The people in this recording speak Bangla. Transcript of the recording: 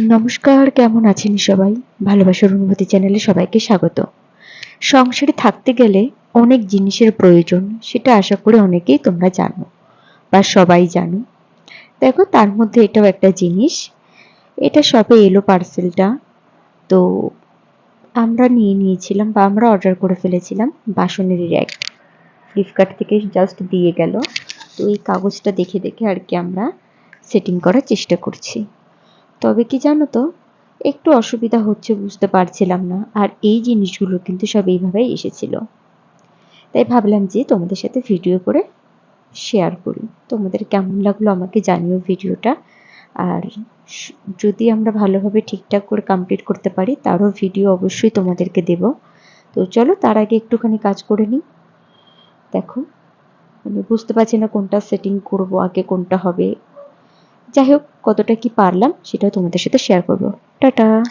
নমস্কার, কেমন আছেন সবাই? ভালোবাসার অনুভূতি চ্যানেলে সবাইকে স্বাগত। সংসারে থাকতে গেলে অনেক জিনিসের প্রয়োজন, সেটা আশা করি অনেকেই তোমরা জানো বা সবাই জানো। দেখো, তার মধ্যে এটাও একটা জিনিস। এটা সবে এলো পার্সেলটা। তো আমরা নিয়েছিলাম বা আমরা অর্ডার করে ফেলেছিলাম বাসনের র্যাক। ফ্লিপকার্ট থেকে জাস্ট দিয়ে গেল। তো এই কাগজটা দেখে দেখে আর কি আমরা সেটিং করার চেষ্টা করছি। তবে কি জানো তো, একটু অসুবিধা হচ্ছে, বুঝতে পারছিলাম না। আর এই জিনিসগুলো কিন্তু সব এইভাবেই এসেছিল। তাই ভাবলাম যে তোমাদের সাথে ভিডিও করে শেয়ার করি। তোমাদের কেমন লাগলো আমাকে জানিও ভিডিওটা। আর যদি আমরা ভালোভাবে ঠিকঠাক করে কমপ্লিট করতে পারি তারও ভিডিও অবশ্যই তোমাদেরকে দেব। তো চলো, তার আগে একটুখানি কাজ করে নিই। দেখো, আমি বুঝতে পারছি না কোনটা সেটিং করব, আগে কোনটা হবে। যাই হোক, কতটা কি পারলাম সেটাও তোমাদের সাথে শেয়ার করব। টাটা।